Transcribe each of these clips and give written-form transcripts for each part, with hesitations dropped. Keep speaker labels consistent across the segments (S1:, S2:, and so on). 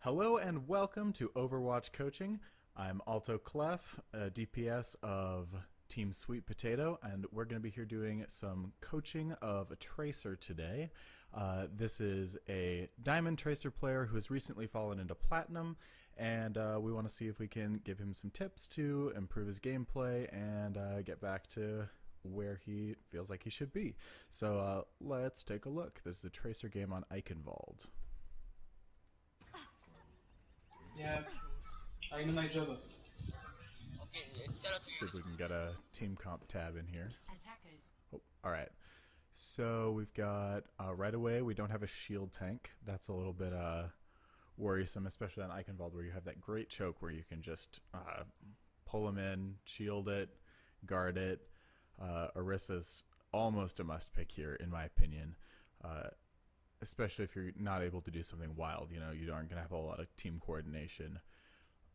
S1: Hello and welcome to Overwatch Coaching. I'm Alto Clef, a DPS of Team Sweet Potato, and we're going to be here doing some coaching of a Tracer today. This is a Diamond Tracer player who has recently fallen into Platinum, and we want to see if we can give him some tips to improve his gameplay and get back to where he feels like he should be. So let's take a look. This is a Tracer game on Eichenwald.
S2: Yeah, I know my job.
S1: See if we can get a team comp tab in here. Oh, alright. So we've got, right away, we don't have a shield tank. That's a little bit worrisome, especially on Eichenwald, where you have that great choke where you can just pull him in, shield it, guard it. Orissa's almost a must pick here, in my opinion. Especially if you're not able to do something wild, you know, you aren't going to have a lot of team coordination.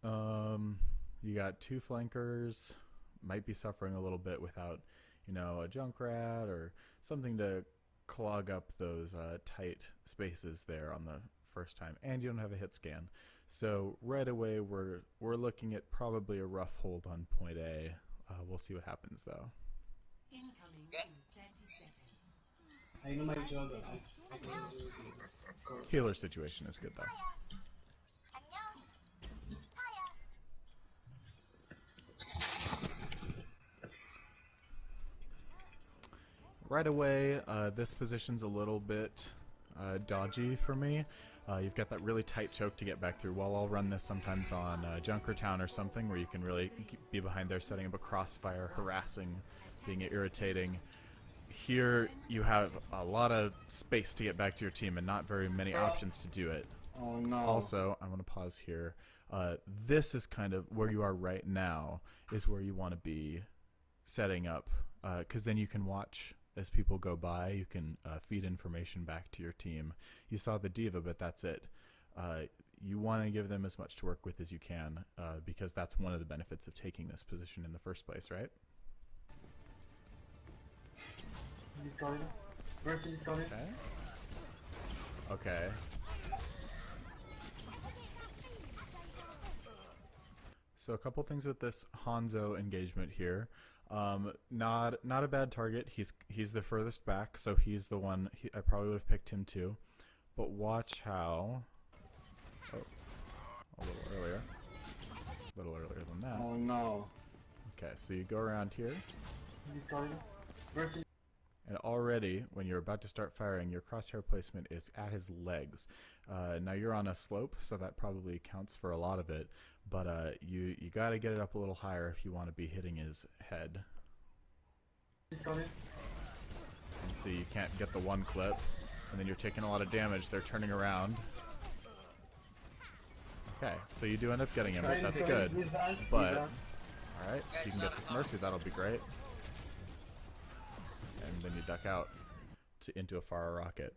S1: You got two flankers, might be suffering a little bit without, you know, a Junkrat or something to clog up those tight spaces there on the first time, and you don't have a hit scan. So right away we're looking at probably a rough hold on point A. We'll see what happens though.
S3: Incoming in 30 seconds.
S2: I know my job. I can do it.
S1: Healer situation is good though. Right away, this position's a little bit dodgy for me. You've got that really tight choke to get back through. While I'll run this sometimes on Junkertown or something where you can really be behind there setting up a crossfire, harassing, being irritating. Here you have a lot of space to get back to your team and not very many options to do it.
S2: Oh no.
S1: Also, I'm going to pause here. This is kind of where you are right now is where you want to be setting up, because then you can watch as people go by. You can feed information back to your team. You saw the diva, but that's it. You want to give them as much to work with as you can, because that's one of the benefits of taking this position in the first place, right?
S2: Discarded. Mercy discarded.
S1: Okay. So a couple things with this Hanzo engagement here. Not a bad target. He's the furthest back, so he's the one. I probably would have picked him too. But watch how. Oh, a little earlier than that.
S2: Oh no.
S1: Okay, so you go around here.
S2: Discarded. Mercy.
S1: And already, when you're about to start firing, your crosshair placement is at his legs. Now you're on a slope, so that probably counts for a lot of it. But you got to get it up a little higher if you want to be hitting his head.
S2: Discarded.
S1: And see, you can't get the one clip, and then you're taking a lot of damage. They're turning around. Okay, so you do end up getting him. That's good. But all right, if you can get this Mercy, that'll be great. And then you duck out into a far rocket.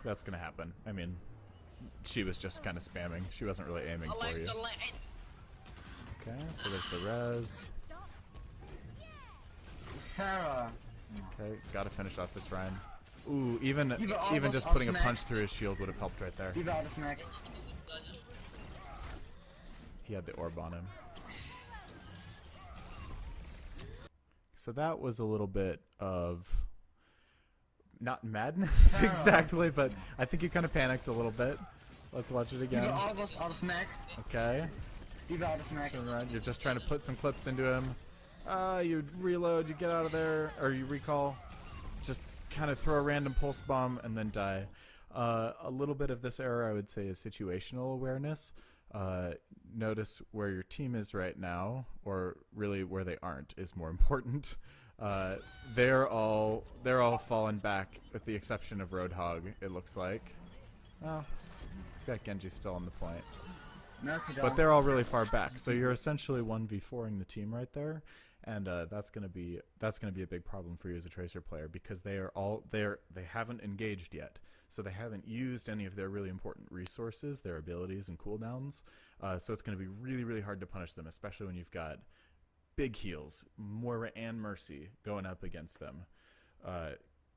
S1: That's gonna happen. I mean, she was just kind of spamming. She wasn't really aiming for you. Okay, so there's the res.
S2: Tara.
S1: Okay, gotta finish off this Ryan. Ooh, even just
S2: off
S1: putting a
S2: smack.
S1: punch through his shield would have helped right there.
S2: Diva out of smack.
S1: He had the orb on him. So that was a little bit of, not madness exactly, but I think you kind of panicked a little bit. Let's watch it again.
S2: Diva out of smack.
S1: Okay.
S2: Diva out of smack.
S1: Turn around. You're just trying to put some clips into him. You reload, you get out of there, or you recall. Just kind of throw a random pulse bomb and then die. A little bit of this error, I would say, is situational awareness. Notice where your team is right now, or really where they aren't is more important. They're all fallen back, with the exception of Roadhog. It looks like. Oh, got Genji still on the point, but they're all really far back. So you're essentially 1v4ing the team right there, and that's gonna be a big problem for you as a Tracer player, because they haven't engaged yet. So they haven't used any of their really important resources, their abilities and cooldowns. So it's going to be really, really hard to punish them, especially when you've got big heals, Moira and Mercy, going up against them,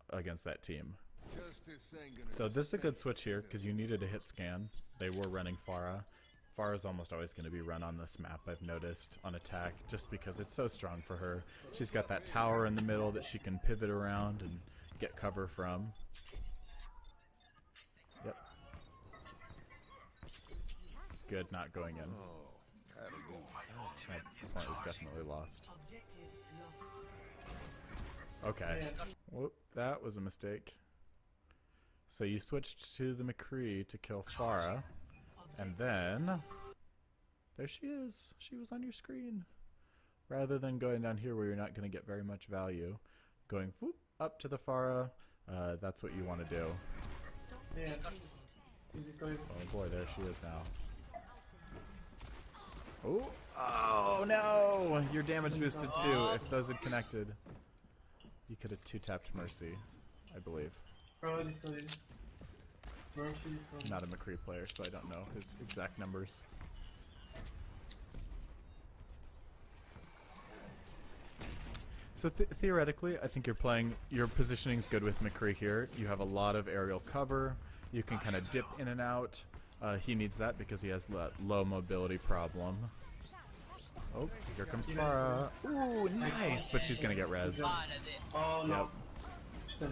S1: against that team. So this is a good switch here because you needed a hit scan. They were running Pharah. Pharah's almost always going to be run on this map, I've noticed, on attack, just because it's so strong for her. She's got that tower in the middle that she can pivot around and get cover from. Yep. Good, not going in. That point was definitely lost. Okay. Whoop, that was a mistake. So you switched to the McCree to kill Pharah, and then there she is. She was on your screen. Rather than going down here where you're not going to get very much value, going whoop, up to the Pharah, that's what you want to do.
S2: Yeah. Is this going?
S1: Oh boy, there she is now. Oh, oh no! Your damage boosted too. If those had connected, you could have two-tapped Mercy, I believe.
S2: Bro, this going. Mercy is going.
S1: Not a McCree player, so I don't know his exact numbers. So theoretically, I think your positioning's good with McCree here. You have a lot of aerial cover. You can kind of dip in and out. He needs that because he has that low mobility problem. Oh, here comes Pharah. Ooh, nice! But she's gonna get res.
S2: Oh no.
S1: Yep.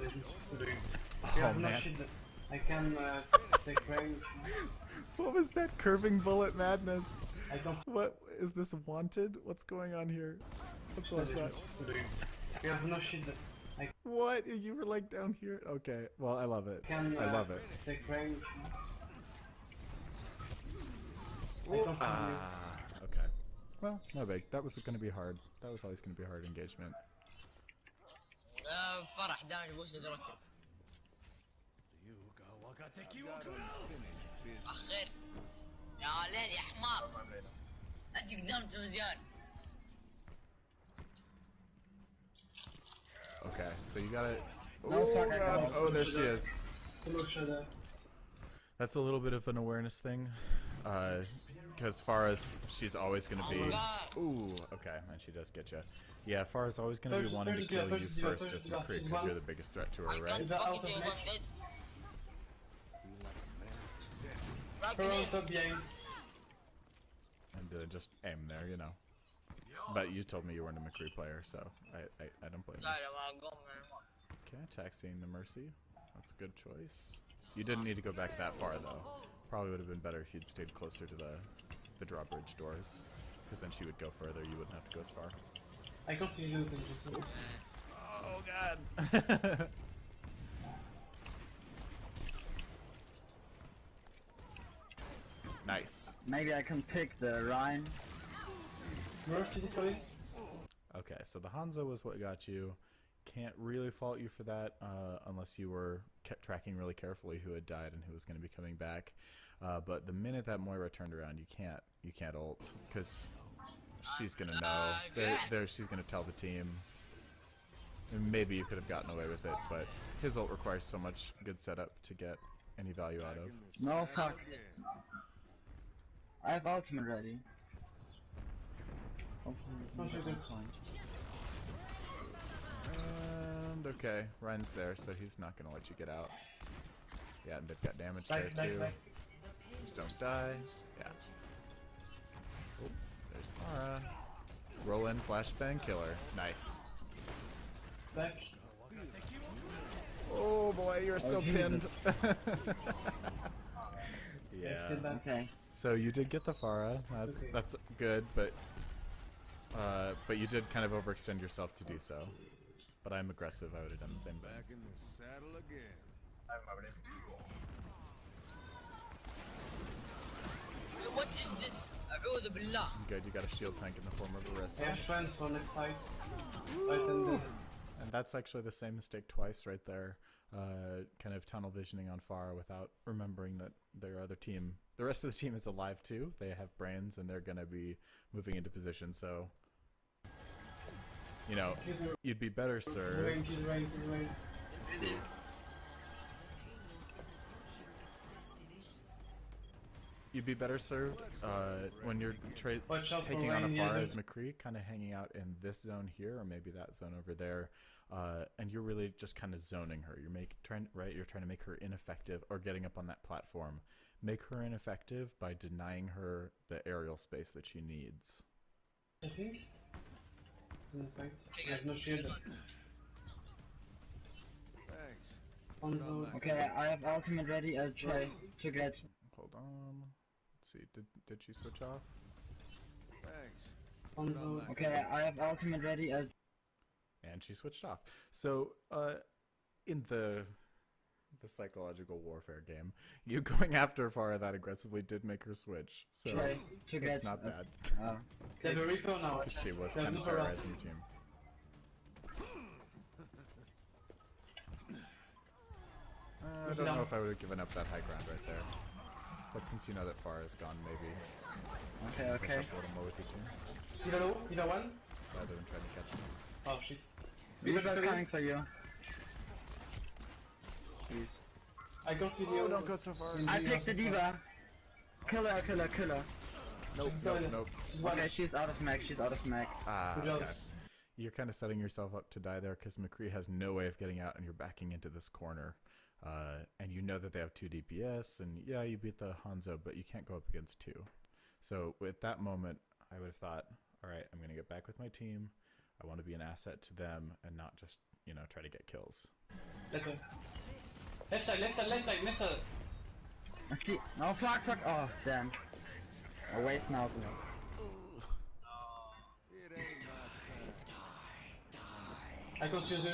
S2: Yeah,
S1: Oh man.
S2: I can take range.
S1: What was that curving bullet madness?
S2: I don't.
S1: What is this wanted? What's going on here? Let's watch that.
S2: You have no shit that I
S1: What? You were like down here? Okay. Well, I love it.
S2: can
S1: I love it.
S2: take range. I
S1: Ooh,
S2: don't have
S1: okay. Well, no big. That was going to be hard. That was always going to be a hard engagement.
S4: فرح دامج بوست تركب اخر يا ليل يا حمار انت قدام التلفزيون.
S1: Okay, so you got it.
S2: No,
S1: Oh,
S2: fuck, I
S1: God.
S2: got
S1: Oh, there she is.
S2: solution.
S1: That's a little bit of an awareness thing. Because Farah's, she's always going to be... Ooh, okay, and she does get you. Yeah, Farah's always going to be wanting to kill you first as McCree because you're the biggest threat to her, right? And just aim there, you know. But you told me you weren't a McCree player, so I don't blame you. Okay, taxiing the Mercy. That's a good choice. You didn't need to go back that far, though. Probably would have been better if you'd stayed closer to the drawbridge doors. Because then she would go further, you wouldn't have to go as far.
S2: I can't see anything.
S1: Oh, God! Nice.
S5: Maybe I can pick the Rhine.
S2: Mercy this way.
S1: Okay, so the Hanzo was what got you. Can't really fault you for that, unless you were kept tracking really carefully who had died and who was going to be coming back. But the minute that Moira turned around, you can't ult because she's gonna know. She's gonna tell the team. And maybe you could have gotten away with it, but his ult requires so much good setup to get any value out of.
S5: No, fuck. I have ultimate ready.
S1: And okay, Ryan's there, so he's not gonna let you get out. Yeah, and they've got damage there too. Just don't die. Yeah. Oh, there's Mara. Roll in, flashbang, killer. Nice.
S2: Back.
S1: Oh boy, you're so pinned. Yeah.
S5: Okay.
S1: So you did get the Pharah. That's good, but you did kind of overextend yourself to do so. But I'm aggressive. I would have done the same thing.
S6: Back in the saddle again.
S4: What is this? أعوذ بالله.
S1: Good, you got a shield tank in the form of a wrist.
S2: I have friends for next fight.
S1: And that's actually the same mistake twice right there. Kind of tunnel visioning on Pharah without remembering that their other team, the rest of the team is alive too. They have brains and they're going to be moving into position. So, you know, you'd be better served. You'd be better served when you're
S2: Watch out for
S1: taking on a
S2: Ryan
S1: Pharah
S2: using-
S1: as McCree, kind of hanging out in this zone here, or maybe that zone over there, and you're really just kind of zoning her. You're trying to make her ineffective, or getting up on that platform. Make her ineffective by denying her the aerial space that she needs.
S2: I think. Isn't this right? I have no shield.
S6: Thanks.
S2: On those.
S5: Okay, I have ultimate ready. I'll try to get.
S1: Hold on. Let's see. Did she switch off?
S6: Thanks.
S2: On those.
S5: Okay, I have ultimate ready. I'll.
S1: And she switched off. So, in the psychological warfare game, you going after Pharah that aggressively did make her switch. So
S5: Try to get.
S1: it's not bad.
S2: They have a Reaper now.
S1: She was
S2: They have
S1: kind of
S2: no Pharah.
S1: terrorizing your team. I don't know if I would have given up that high ground right there. But since you know that Pharah is gone, maybe
S5: Okay,
S1: push
S5: okay.
S1: up a little more with your team
S2: Diva low, Diva 1.
S1: rather than trying to catch him.
S2: Oh shit.
S5: Reaper's
S2: seven.
S5: coming for you. Please.
S2: I got video.
S1: Oh, don't go so far.
S5: I picked the diva. Kill her, kill her, kill her.
S1: Nope,
S2: Sorry.
S1: nope.
S2: Just one.
S5: Okay, she's out of mag. She's out of mag.
S1: Ah,
S2: Good job.
S1: okay. You're kind of setting yourself up to die there because McCree has no way of getting out, and you're backing into this corner. And you know that they have 2 DPS, and yeah, you beat the Hanzo, but you can't go up against 2. So at that moment, I would have thought, all right, I'm going to get back with my team. I want to be an asset to them and not just, try to get kills.
S2: Left side, left side, left side, left side.
S5: I see. No, fuck, fuck. Oh, damn. I waste now.
S6: It ain't my time.
S2: I got used.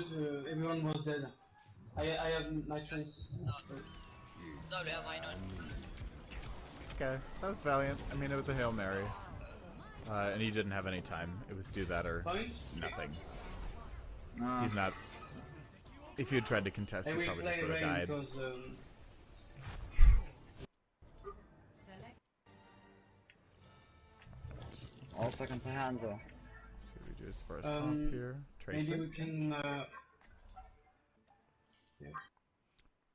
S2: Everyone was dead. I have my chance.
S4: So we have mine on.
S1: Okay, that was valiant. I mean, it was a Hail Mary. And he didn't have any time. It was do that or
S2: Point.
S1: nothing.
S5: No.
S1: He's not... If you had tried to contest,
S2: I
S1: he
S2: will
S1: probably just
S2: play
S1: would have
S2: Rain
S1: died.
S2: because
S3: Select
S5: Also can play Hanzo.
S1: So we do his first
S2: Um,
S1: comp here.
S2: maybe
S1: Tracer.
S2: we can.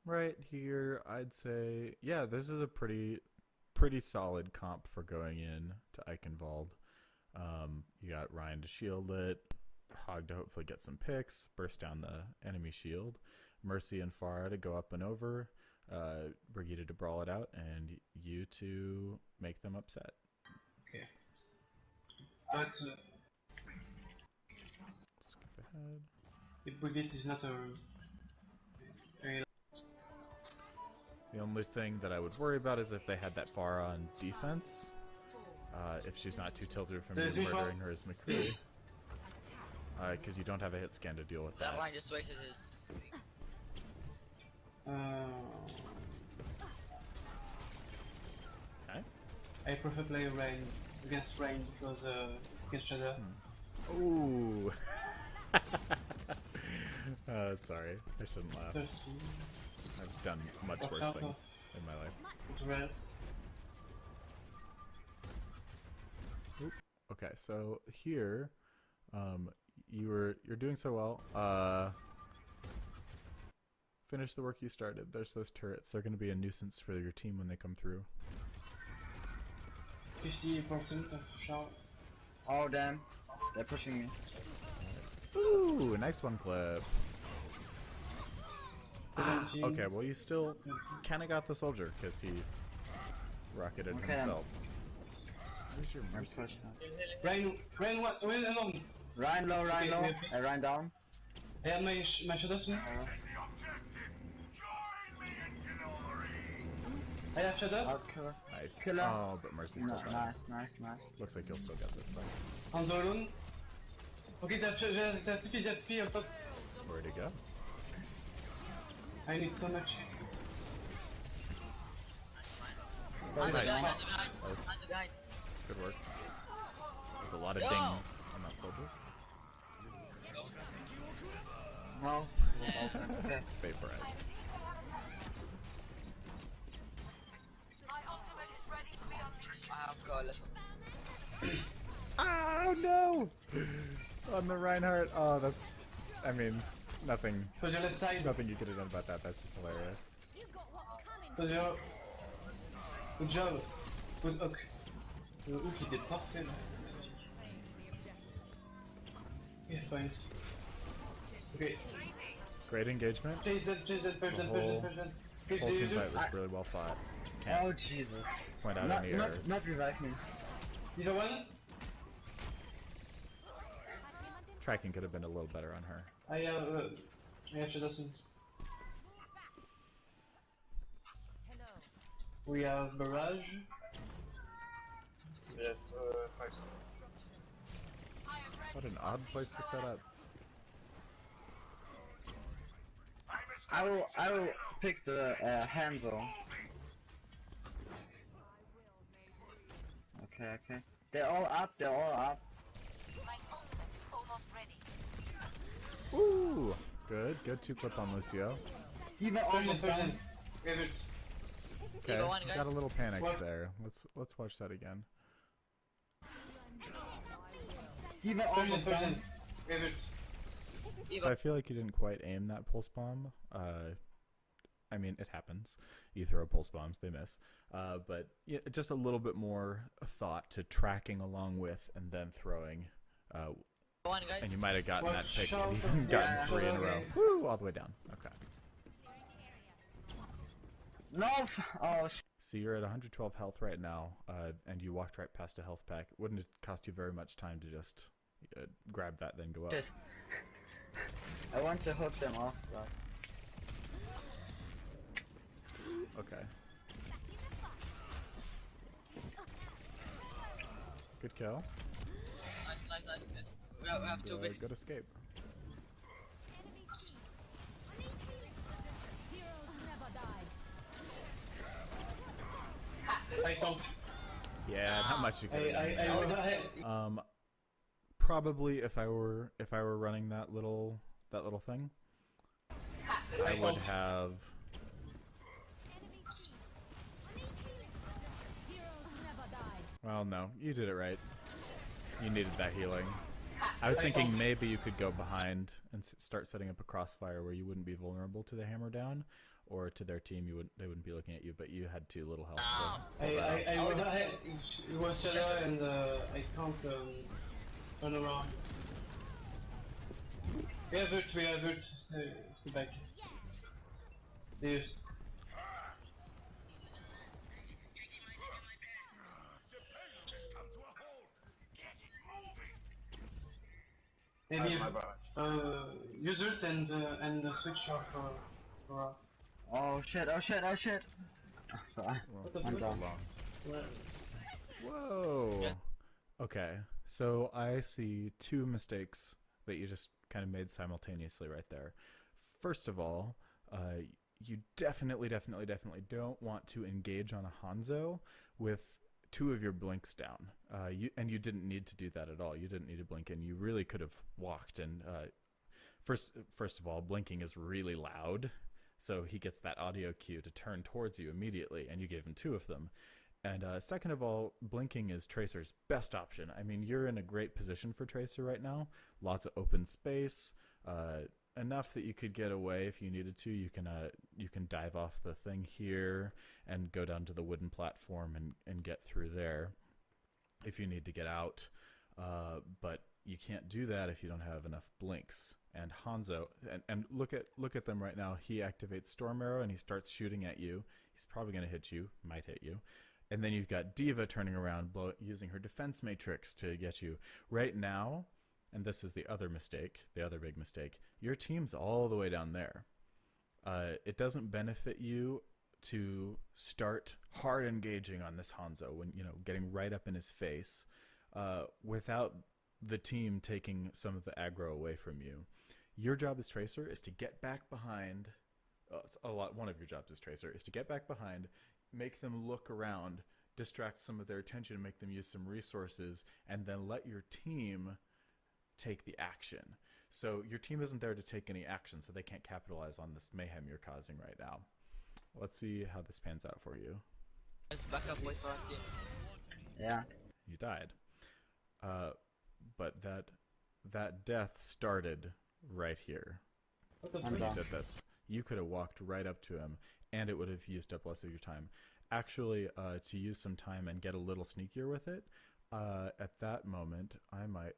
S1: Right here, I'd say, yeah, this is a pretty solid comp for going in to Eichenwald. You got Ryan to shield it, Hog to hopefully get some picks, burst down the enemy shield, Mercy and Pharah to go up and over, Brigitte to brawl it out, and you to make them upset.
S2: Okay. But
S1: Skip ahead.
S2: if Brigitte is not a.
S1: The only thing that I would worry about is if they had that Pharah on defense. If she's not too tilted from
S2: There's
S1: you
S2: Eva.
S1: murdering her as McCree. Because you don't have a hit scan to deal with
S4: That
S1: that.
S4: line just wasted his.
S1: Okay.
S2: I prefer play Rain against Rain because against Shadow.
S1: Ooh. Sorry, I shouldn't laugh.
S2: Thirsty.
S1: I've done much
S2: Watch
S1: worse
S2: out
S1: things in my life.
S2: With Rels.
S1: Okay, so here, you're doing so well. Finish the work you started. There's those turrets. They're going to be a nuisance for your team when they come through.
S2: 50% of shot.
S5: Oh, damn. They're pushing me.
S1: Ooh, nice one, Clip.
S2: 17.
S1: Okay, well you still kind of got the soldier because he rocketed
S5: Okay.
S1: himself. Where's your
S5: I'm
S1: mercy?
S5: pushed now.
S2: Rain what? Rain alone.
S5: Ryan low, Ryan
S2: Okay,
S5: low.
S2: we have fixed.
S5: Ryan down.
S2: I have my Shadow soon. I have Shadow.
S5: Out killer.
S1: Nice.
S5: Killer.
S1: Oh, but Mercy's still
S5: No,
S1: down.
S5: nice, nice, nice.
S1: Looks like you'll still get this though.
S2: Hanzo alone. Okay, they have TP on top.
S1: Where'd he go?
S2: I need so much.
S4: On the
S1: Nice.
S4: behind, on the behind,
S1: Nice.
S4: on the behind.
S1: Good work. There's a lot of
S4: Yo.
S1: dings on that soldier.
S5: No.
S4: Yeah.
S5: Okay.
S1: Vaporized.
S4: Oh god, let's.
S1: Oh no! On the Reinhardt. Oh, that's. I mean, nothing.
S2: So the left side.
S1: Nothing you could have done about that. That's just hilarious.
S2: So the. Good job. Good hook. Le hook était parfait là. Magnifique. Yeah, fine. Okay.
S1: Great engagement.
S2: Chase that, Purge that, Purge
S1: whole-
S2: that, Purge that. Purge
S1: Whole
S2: the
S1: team
S2: users.
S1: fight was really well fought. Can't
S5: Oh Jesus.
S1: point out
S5: Not,
S1: any
S5: not,
S1: errors.
S5: not revive me.
S2: Either one?
S1: Tracking could have been a little better on her.
S2: I have Shadowson. We have Barrage.
S7: We have 5.
S1: What an odd place to set up.
S5: I will pick the Hanzo. Okay. They're all up.
S1: Ooh! Good 2-clip on Lucio.
S5: Even
S2: Purge
S5: almost
S2: it, Purge
S5: done.
S2: it. Give it.
S1: Okay,
S4: Eva one,
S1: got
S4: guys.
S1: a little panic
S2: What?
S1: there. Let's watch that again.
S5: Even
S2: Purge
S5: almost
S2: it, Purge it.
S5: done.
S2: Give it.
S1: So I feel like you didn't quite aim that pulse bomb. I mean, it happens. You throw pulse bombs, they miss. But yeah, just a little bit more thought to tracking along with and then throwing.
S4: One, guys.
S1: And you might have gotten that
S2: Watch
S1: pick
S2: out
S1: and
S2: for
S1: even
S2: the
S1: gotten 3 in a row.
S2: guys.
S1: Woo! All the way down. Okay.
S5: No. Oh.
S1: So you're at 112 health right now, and you walked right past a health pack. Wouldn't it cost you very much time to just grab that, then go up?
S5: Shit. I want to hook them off, guys.
S1: Okay. Good kill.
S4: Nice, guys. We have 2 bits.
S1: Good escape.
S2: I don't.
S1: Yeah, not much you could
S2: I
S1: probably if I were running that little thing, I would have. Well, no, you did it right. You needed that healing. I was thinking maybe you could go behind and start setting up a crossfire where you wouldn't be vulnerable to the hammer down, or to their team. They wouldn't be looking at you, but you had too little health. So
S2: it was shadow and I can't run around. We have it, stay back. There's. Maybe use it and switch off for
S5: Oh shit. Oh, sorry.
S1: Well,
S5: I'm
S1: that's
S5: done.
S1: long. Whoa. Okay, so I see 2 mistakes that you just kind of made simultaneously right there. First of all, you definitely don't want to engage on a Hanzo with 2 of your blinks down. You didn't need to do that at all. You didn't need to blink in. You really could have walked. And first of all, blinking is really loud, so he gets that audio cue to turn towards you immediately, and you gave him 2 of them. And second of all, blinking is Tracer's best option. I mean, you're in a great position for Tracer right now. Lots of open space, enough that you could get away if you needed to. You can dive off the thing here and go down to the wooden platform and get through there if you need to get out. But you can't do that if you don't have enough blinks. And Hanzo, and look at them right now. He activates Storm Arrow and he starts shooting at you. He's probably going to hit you, might hit you. And then you've got Diva turning around, using her defense matrix to get you. Right now, and this is the other big mistake, your team's all the way down there. It doesn't benefit you to start hard engaging on this Hanzo when, getting right up in his face, without the team taking some of the aggro away from you. Your job as Tracer is to get back behind. One of your jobs as Tracer is to get back behind, make them look around, distract some of their attention, make them use some resources, and then let your team take the action. So your team isn't there to take any action, so they can't capitalize on this mayhem you're causing right now. Let's see how this pans out for you.
S4: Let's back up, boys, for our team.
S5: Yeah.
S1: You died. But that death started right here.
S2: what the
S5: I'm
S1: When
S2: fuck?
S1: you
S5: done.
S1: did this. You could have walked right up to him and it would have used up less of your time. Actually, to use some time and get a little sneakier with it, at that moment, I might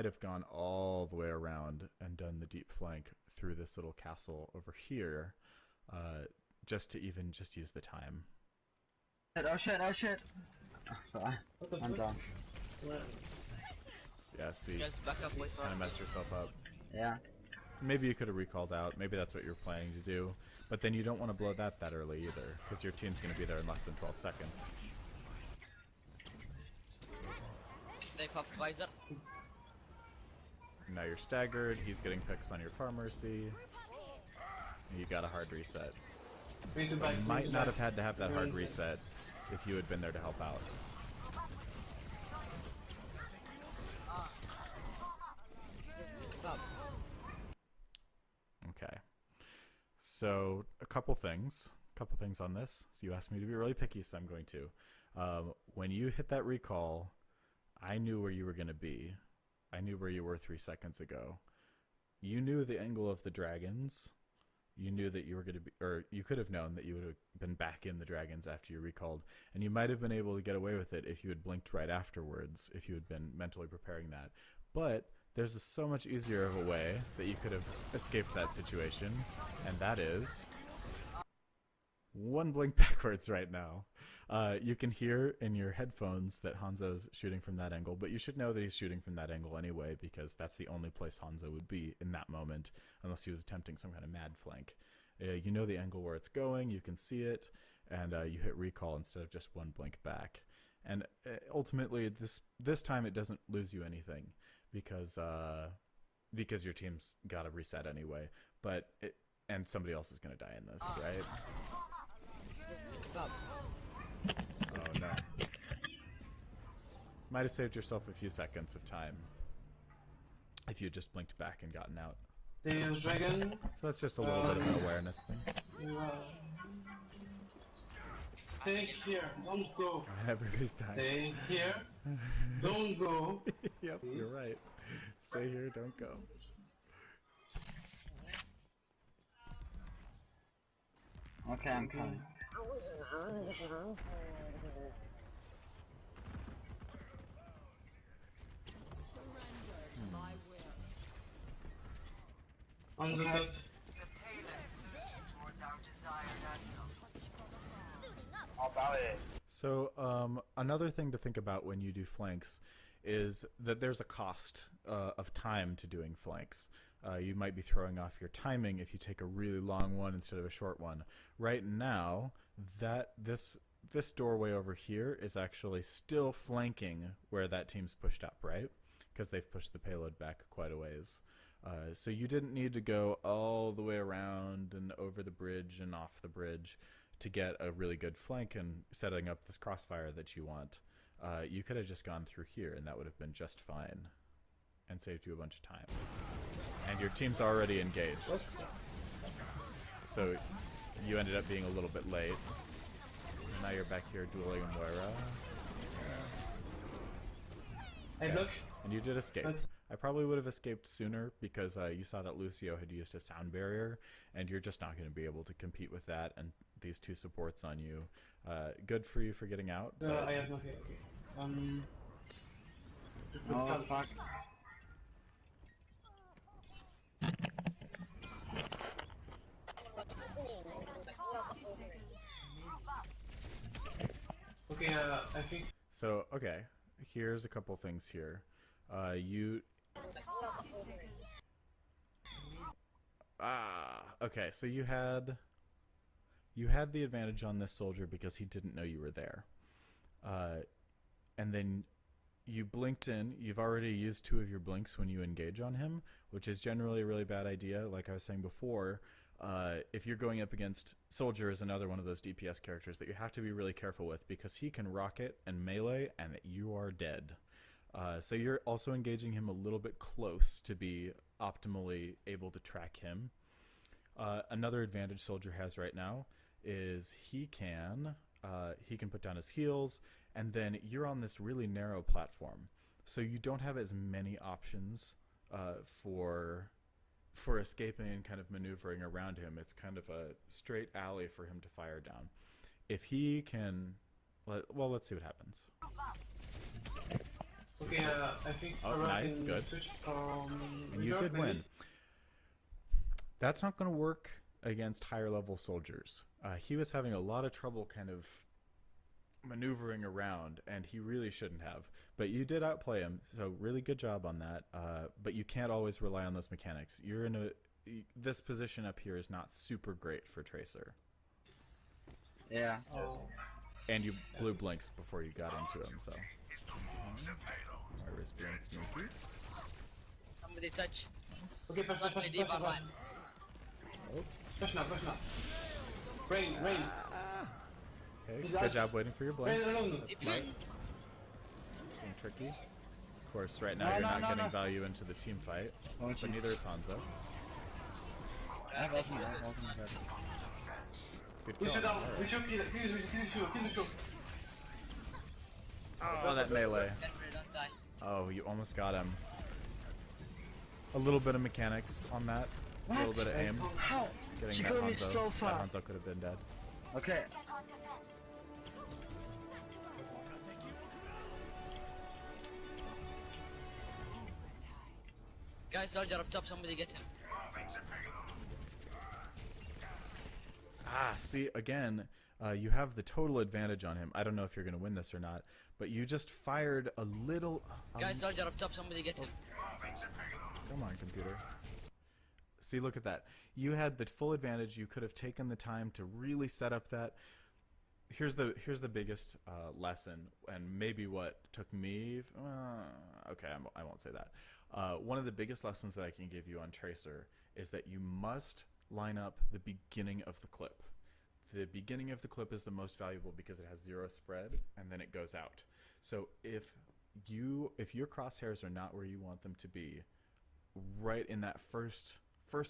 S1: have gone all the way around and done the deep flank through this little castle over here, just to just use the time.
S5: Oh shit, oh shit! Oh, sorry.
S2: What the
S5: I'm
S2: fuck?
S5: done.
S2: Where?
S1: Yeah, see,
S4: Guys, back up, wait for
S1: kind of messed yourself up.
S5: Yeah.
S1: Maybe you could have recalled out. Maybe that's what you're planning to do. But then you don't want to blow that early either, because your team's going to be there in less than 12 seconds.
S4: They pop visor.
S1: Now you're staggered. He's getting picks on your Far Mercy. You got a hard reset.
S2: We need to back.
S1: You might not have had to have that hard reset if you had been there to help out. Okay. So a couple things on this. So you asked me to be really picky, so I'm going to. When you hit that recall, I knew where you were going to be. I knew where you were 3 seconds ago. You knew the angle of the dragons. You knew that you were going to be, or you could have known that you would have been back in the dragons after you recalled, and you might have been able to get away with it if you had blinked right afterwards, if you had been mentally preparing that. But there's so much easier of a way that you could have escaped that situation, and that is one blink backwards right now. You can hear in your headphones that Hanzo's shooting from that angle, but you should know that he's shooting from that angle anyway, because that's the only place Hanzo would be in that moment, unless he was attempting some kind of mad flank. You know the angle where it's going, you can see it, and you hit recall instead of just one blink back. And ultimately, this time it doesn't lose you anything, because your team's got to reset anyway. And somebody else is going to die in this, right? Oh no. Might have saved yourself a few seconds of time if you had just blinked back and gotten out.
S2: The dragon.
S1: So that's just a little bit of an awareness thing.
S2: Stay here, don't go.
S1: Everybody's dying.
S2: Stay here, don't go.
S1: Yep,
S2: Please.
S1: you're right. Stay here, don't go.
S5: Okay, I'm coming.
S2: On the top.
S1: So another thing to think about when you do flanks is that there's a cost of time to doing flanks. You might be throwing off your timing if you take a really long one instead of a short one. Right now, this doorway over here is actually still flanking where that team's pushed up, right? Because they've pushed the payload back quite a ways. So you didn't need to go all the way around and over the bridge and off the bridge to get a really good flank and setting up this crossfire that you want. You could have just gone through here and that would have been just fine and saved you a bunch of time. And your team's already engaged. So you ended up being a little bit late. Now you're back here dueling Moira.
S2: Hey, look.
S1: And you did escape. I probably would have escaped sooner because you saw that Lucio had used a sound barrier, and you're just not going to be able to compete with that and these two supports on you. Good for you for getting out.
S2: I have no hit. Okay.
S5: Oh, fuck.
S2: Okay, I think.
S1: So, okay, here's a couple things here. Okay, so you had the advantage on this soldier because he didn't know you were there. And then you blinked in. You've already used 2 of your blinks when you engage on him, which is generally a really bad idea. Like I was saying before, if you're going up against Soldier is another one of those DPS characters that you have to be really careful with because he can rocket and melee and you are dead. So you're also engaging him a little bit close to be optimally able to track him. Another advantage Soldier has right now is he can put down his heals, and then you're on this really narrow platform, so you don't have as many options for for escaping and kind of maneuvering around him. It's kind of a straight alley for him to fire down. If he can, well, let's see what happens.
S2: Okay, I think
S1: Oh,
S2: Farah
S1: nice,
S2: can
S1: good.
S2: switch from...
S1: And you
S2: Reverb,
S1: did
S2: maybe?
S1: win. That's not going to work against higher level soldiers. He was having a lot of trouble kind of maneuvering around, and he really shouldn't have. But you did outplay him, so really good job on that. But you can't always rely on those mechanics. You're in this position up here is not super great for Tracer.
S5: Yeah.
S2: Oh.
S1: And you blew blinks before you got into him, so. Myra's being sneaky.
S4: Somebody touch.
S2: Okay, push now, push
S4: Somebody
S2: now.
S4: behind.
S2: Push now, push now. Rain, rain.
S1: Okay,
S2: He's
S1: good
S2: out.
S1: job waiting for your
S2: Rain
S1: blinks.
S2: alone.
S1: That's smart. Being tricky. Of course, right now
S5: No,
S1: you're
S5: no,
S1: not
S5: no,
S1: getting
S5: no.
S1: value into the team fight,
S5: Oh,
S1: but
S5: jeez.
S1: neither is Hanzo.
S5: I have ultimate, I have ultimate.
S1: Good
S2: We
S1: kill.
S2: should down.
S1: Alright.
S2: We should kill it. Kill the show.
S1: Oh, that melee.
S4: Careful, don't die.
S1: Oh, you almost got him. A little bit of mechanics on that. A little bit of aim.
S5: How?
S1: Getting
S5: She
S1: that
S5: killed me
S1: Hanzo.
S5: so
S1: That
S5: fast.
S1: Hanzo could have been dead.
S5: Okay.
S4: Guys, soldier up top, somebody get him.
S1: Ah, see, again, you have the total advantage on him. I don't know if you're going to win this or not, but you just fired a little...
S4: Guys, soldier up top, somebody get him.
S1: Come on, computer. See, look at that. You had the full advantage. You could have taken the time to really set up that. Here's the biggest lesson, and maybe what took me... okay, I won't say that. One of the biggest lessons that I can give you on Tracer is that you must line up the beginning of the clip. The beginning of the clip is the most valuable because it has 0 spread, and then it goes out. So if your crosshairs are not where you want them to be, right in that first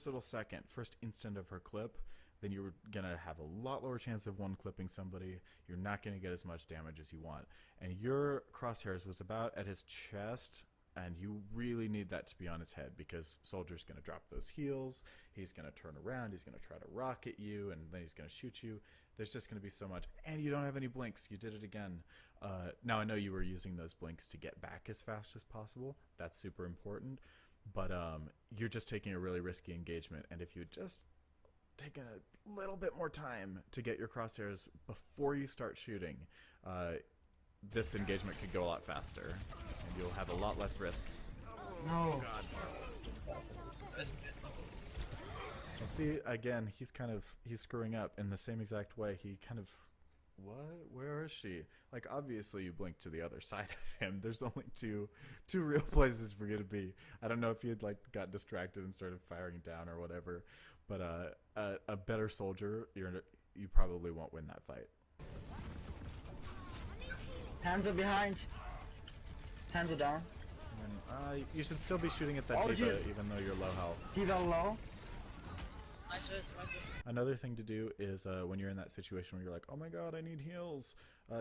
S1: little second, first instant of her clip, then you're gonna have a lot lower chance of one clipping somebody. You're not gonna get as much damage as you want. And your crosshairs was about at his chest, and you really need that to be on his head because Soldier's gonna drop those heals, he's gonna turn around, he's gonna try to rocket you, and then he's gonna shoot you. There's just gonna be so much, and you don't have any blinks. You did it again. Now I know you were using those blinks to get back as fast as possible. That's super important. But you're just taking a really risky engagement, and if you had just taken a little bit more time to get your crosshairs before you start shooting, this engagement could go a lot faster, and you'll have a lot less risk.
S5: No.
S1: And see, again, he's screwing up in the same exact way. He kind of, where is she? Like, obviously you blink to the other side of him. There's only two real places for you to be. I don't know if you had got distracted and started firing down or whatever, but a better soldier, you probably won't win that fight.
S5: Hands are behind. Hands are down.
S1: And, you should still be shooting at that
S5: Oh,
S1: diva,
S5: jeez.
S1: even though you're low health.
S5: Diva low.
S4: Nice res, nice res.
S1: Another thing to do is when you're in that situation where you're like, oh my god, I need heals,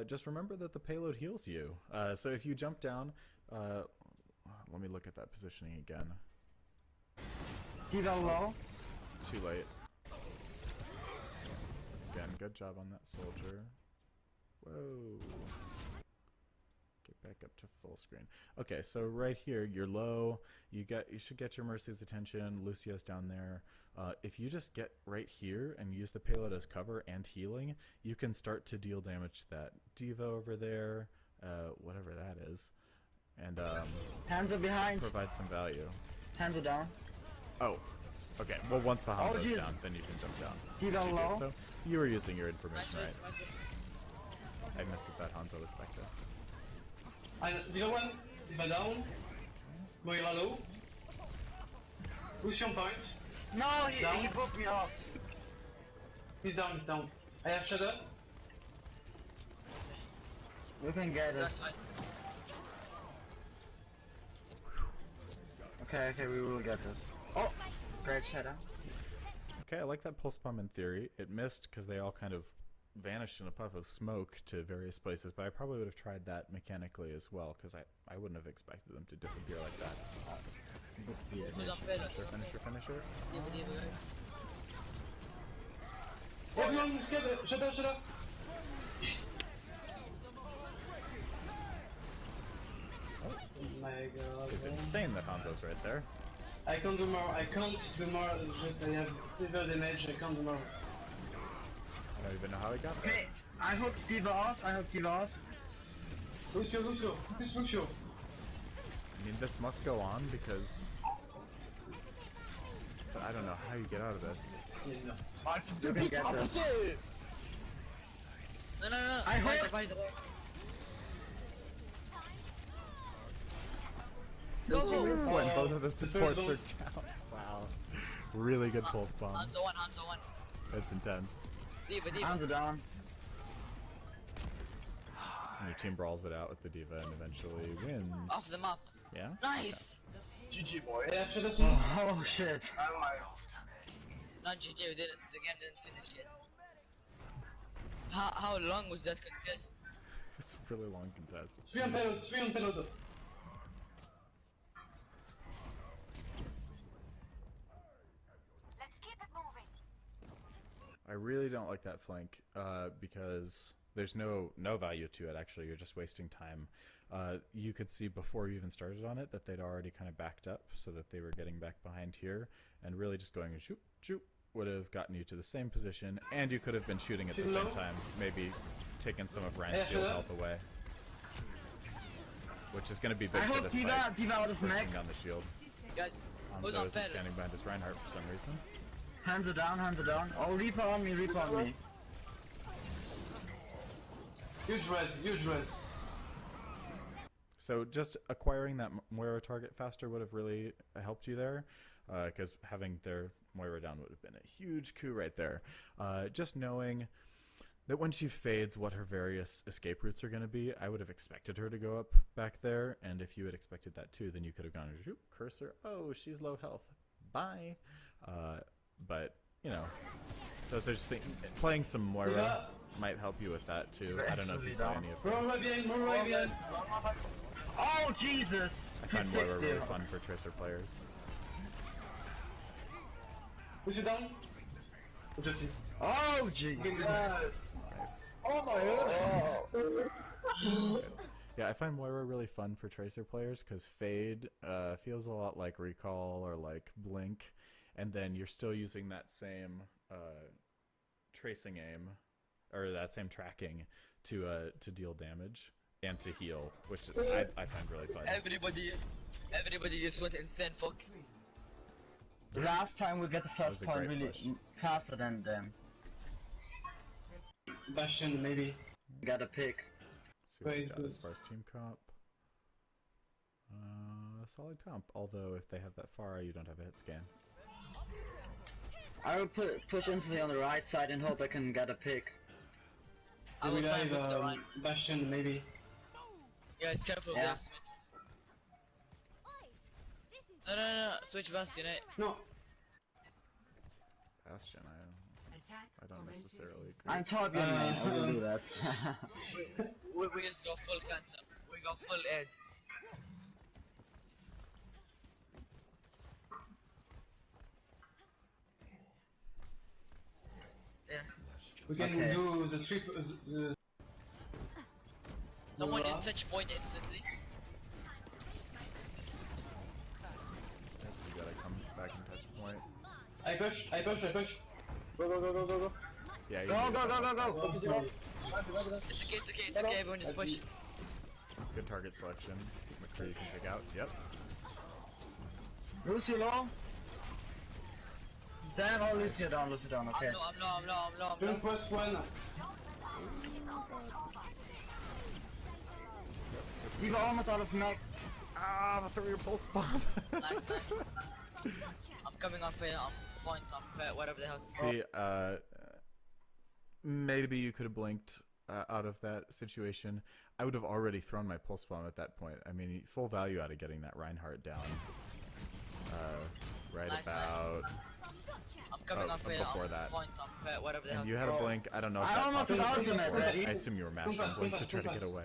S1: just remember that the payload heals you. So if you jump down, let me look at that positioning again.
S5: Diva low.
S1: Too late. Again, good job on that soldier. Whoa. Get back up to full screen. Okay, so right here, you're low. You should get your Mercy's attention. Lucia's down there. If you just get right here and use the payload as cover and healing, you can start to deal damage to that diva over there, whatever that is, and
S5: Hands are behind.
S1: provide some value.
S5: Hands are down.
S1: Oh, okay. Well, once the Hanzo's
S5: jeez.
S1: down, then you can jump down.
S5: Diva
S1: Which you did.
S5: low.
S1: So you were using your
S4: Nice
S1: information,
S4: res,
S1: right?
S4: nice res.
S1: I missed that Hanzo was back there.
S2: And Diva 1, Diva down. Moira low. Lucian point.
S5: No, he
S2: Down.
S5: broke me off.
S2: He's down. I have Shadow.
S5: We can get it.
S4: Don't ice.
S5: Okay, we will get this. Oh, great shadow.
S1: Okay, I like that pulse bomb in theory. It missed because they all kind of vanished in a puff of smoke to various places, but I probably would have tried that mechanically as well because I wouldn't have expected them to disappear like that.
S4: Who's on fair?
S1: Finisher.
S4: Diva, guys.
S2: Everyone, scared. Shut up. Oh my god.
S1: It's insane that Hanzo's right there.
S2: I can't do more. Just I have severe damage. I can't do more.
S1: I don't even know how he got there.
S5: Okay, I hook Diva off.
S2: Lucio.
S1: I mean, this must go on because... But I don't know how you get out of this.
S5: You can get this.
S4: No.
S5: I hooked.
S4: Go!
S1: When both of the supports are down. Wow. Really good pulse bomb.
S4: Hanzo one.
S1: That's intense.
S4: Diva.
S5: Hands are down.
S1: And your team brawls it out with the Diva and eventually wins.
S4: Off the map.
S1: Yeah?
S4: Nice!
S2: Yeah, shut up.
S5: Oh shit.
S4: Not GG, the game didn't finish yet. How long was that contest?
S1: It's a really long contest.
S2: 3 on payload.
S1: I really don't like that flank because there's no value to it. Actually, you're just wasting time. You could see before you even started on it that they'd already kind of backed up so that they were getting back behind here, and really just going shoot would have gotten you to the same position, and you could have been shooting at the same time, maybe taking some of Ryan's shield health away, which is going to be big
S5: I
S1: for
S5: hope
S1: this
S5: Diva
S1: fight.
S5: out of mech.
S1: Bursting down the shield.
S4: Guys, who's
S1: Hanzo
S4: on
S1: is
S4: fair?
S1: standing behind his Reinhardt for some reason.
S5: Hands are down. Oh, Reaper on me.
S2: Huge res.
S1: So just acquiring that Moira target faster would have really helped you there, because having their Moira down would have been a huge coup right there. Just knowing that when she fades what her various escape routes are going to be, I would have expected her to go up back there, and if you had expected that too, then you could have gone, shoot, cursor, oh, she's low health, bye. But, you know, those are just things. Playing some Moira might help you with that too. I don't know if you play any of them.
S2: More right behind.
S5: Oh Jesus!
S1: I find Moira really fun for Tracer players.
S2: Push it down. Objective.
S5: Oh Jesus!
S1: Nice.
S7: Oh my god!
S1: Yeah, I find Moira really fun for Tracer players because Fade feels a lot like Recall or like Blink, and then you're still using that same tracing aim, or that same tracking to deal damage and to heal, which is, I find really fun.
S4: Everybody just went insane focus.
S5: Last time we get the
S1: That was
S5: first
S1: a
S5: point
S1: great
S5: really
S1: push.
S5: faster than them.
S2: Bastion, maybe.
S5: Got a pick.
S1: See what we
S2: Praise
S1: got
S2: good.
S1: as far as team comp. Solid comp, although if they have that far, you don't have a hit scan.
S5: I will push instantly on the right side and hope I can get a pick.
S4: I will try and book the
S2: Dive,
S4: right.
S2: Bastion, maybe.
S4: Guys, careful
S5: Yeah.
S4: with this. No, switch Bastion, eh?
S2: No.
S1: Bastion,
S3: Attack
S1: I don't
S3: commences
S1: necessarily agree.
S5: I'm Torbjorn man, I will do that.
S4: We just go full cancel. We go full edge. Yes.
S2: We can
S5: Okay.
S2: do the three. The
S4: Someone
S2: Hola.
S4: just touch point instantly.
S1: You gotta come back and touch point.
S2: I push.
S7: Go.
S1: Yeah, you
S5: Go,
S1: do.
S5: go, go, go, go!
S2: Oh, sorry.
S4: It's okay, everyone just push.
S1: Good target selection. McCree you can take out. Yep.
S5: Lucy low. Damn, oh Lucy down, okay.
S4: I'm low.
S2: Don't put one.
S5: You got almost out of mech.
S1: Ah, throw your pulse bomb.
S4: Nice. I'm coming up here, I'm point, I'm whatever the hell.
S1: See, maybe you could have blinked out of that situation. I would have already thrown my pulse bomb at that point. I mean, full value out of getting that Reinhardt down. Right
S4: Nice.
S1: about.
S4: I'm coming up here,
S1: before
S4: I'm
S1: that.
S4: point, I'm whatever the hell.
S1: And you had a blink. I don't know if
S5: I
S1: that
S5: almost
S1: popped
S5: an
S1: up
S5: ultimate,
S1: before.
S5: ready?
S1: I assume you were mashing blink to try to get away.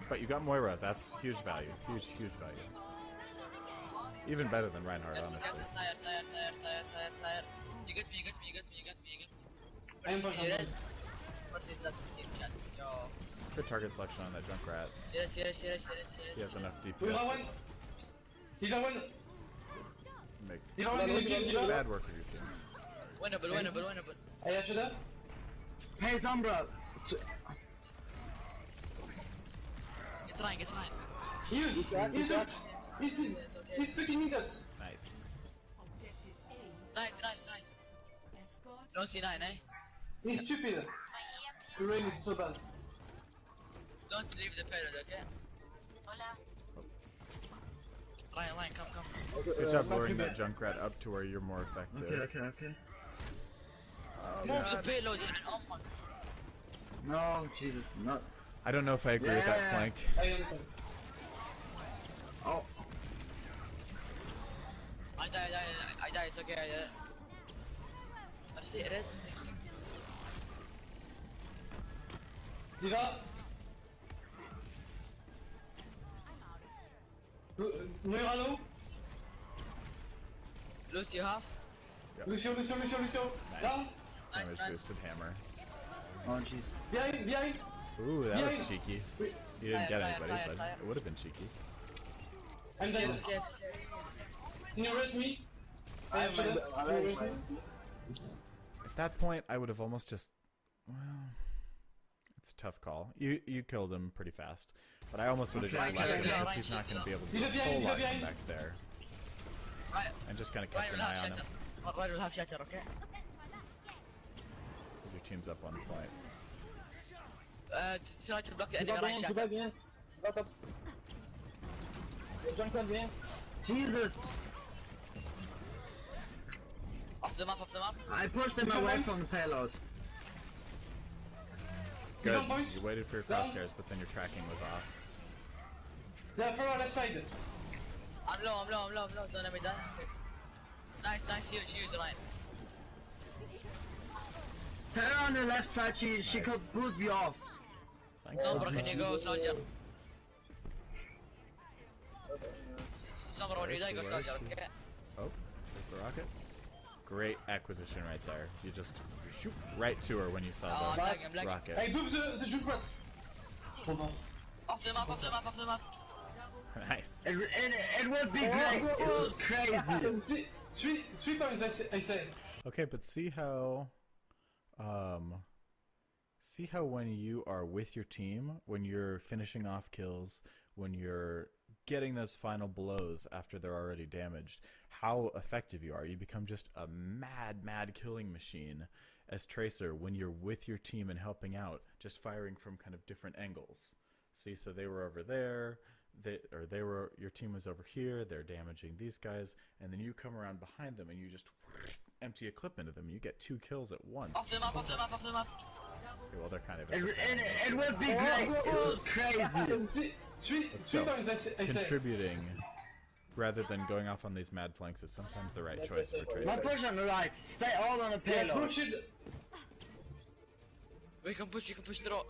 S1: But you got Moira. That's huge value. Huge value. Even better than Reinhardt, honestly.
S4: Tired. You get me.
S2: I am back.
S4: What is that in chat? Yo.
S1: Good target selection on that Junkrat.
S4: Serious.
S1: He has enough
S2: We got
S1: DPS
S2: one. He got one.
S1: to make
S2: He got one. He got one.
S1: bad work with your team.
S4: Winnable.
S2: I have to that.
S5: Hey, Sombra!
S4: Get Ryan.
S2: He's fucking me that.
S1: Nice.
S3: Objective A.
S4: Nice.
S3: Escort.
S4: Don't see 9, eh?
S2: He's stupid. The rain is so bad.
S4: Don't leave the payload, okay? Ryan, come.
S1: Good job luring that Junkrat up to where you're more effective.
S5: Okay.
S4: Move the payload in. Oh my.
S5: No, Jesus, not.
S1: I don't know if I agree with that
S5: Yeah.
S1: flank.
S2: I am.
S5: Oh,
S4: I die, it's okay, I did it. Merci, it is.
S2: Diva. Moira low.
S4: Lucy half.
S2: Lucio. Down.
S4: Nice.
S1: Boosted hammer.
S5: oh, jeez.
S2: Behind.
S1: Ooh, that was
S2: Yeah.
S1: cheeky.
S2: Wait,
S1: He didn't get
S4: Tired,
S1: anybody, but
S4: tired.
S1: it would have been cheeky.
S2: I'm dead.
S4: It's okay.
S2: Can you raise me? I have to that. Can you raise me?
S1: At that point, I would have almost just. Well, it's a tough call. You killed him pretty fast, but I almost would have just
S5: Okay.
S1: left him
S4: Right,
S1: because
S4: right,
S1: he's not going to be able to
S2: He's
S1: do a
S2: behind,
S1: full
S2: he's
S1: line
S2: behind.
S1: back there,
S4: Right,
S1: and just kind of kept
S4: Ryan
S1: an
S4: will
S1: eye
S4: have
S1: on him
S4: shatter. Ryan will have shatter, okay?
S1: because your team's up on point.
S4: Try to block the
S7: Diva
S4: ending Ryan
S7: bien,
S4: shatter.
S7: Diva bien. Diva top. Junkrat bien.
S5: Jesus!
S4: Off the map.
S5: I pushed him
S2: It's
S5: away
S2: alright.
S5: from the payload.
S2: You
S1: Good.
S2: don't point?
S1: You waited for your
S2: Down.
S1: crosshairs, but then your tracking was off.
S2: They're for our left side.
S4: I'm low. Don't let me die. Nice, huge, Ryan.
S5: Tell her on the left side, she could boot me off.
S1: Thanks.
S4: Sombra, can you go, soldier? Sombra, when you die, go, soldier, okay?
S1: Oh, there's the rocket. Great acquisition right there. You just shoot right to her when you saw
S4: Oh,
S1: the
S4: I'm lagging.
S1: rocket.
S2: I boop the Junkrat. Trop bon.
S4: Off the map.
S1: Nice.
S5: It would be great. It's crazy.
S2: Three points, I say.
S1: Okay, but see how when you are with your team, when you're finishing off kills, when you're getting those final blows after they're already damaged, how effective you are. You become just a mad killing machine as Tracer when you're with your team and helping out, just firing from kind of different angles. See, so they were over there, your team was over here, they're damaging these guys, and then you come around behind them and you just empty a clip into them. You get 2 kills at once.
S4: Off the map.
S1: Okay, well, they're kind of at the same
S5: It would be great. It's crazy.
S2: Three points, I say.
S1: contributing rather than going off on these mad flanks is sometimes the right
S7: That's
S1: choice
S7: it,
S1: for
S7: so
S5: Not
S1: Tracer.
S5: push on the right. Stay all on the
S2: Yeah,
S5: payload.
S2: push it.
S4: We can push through.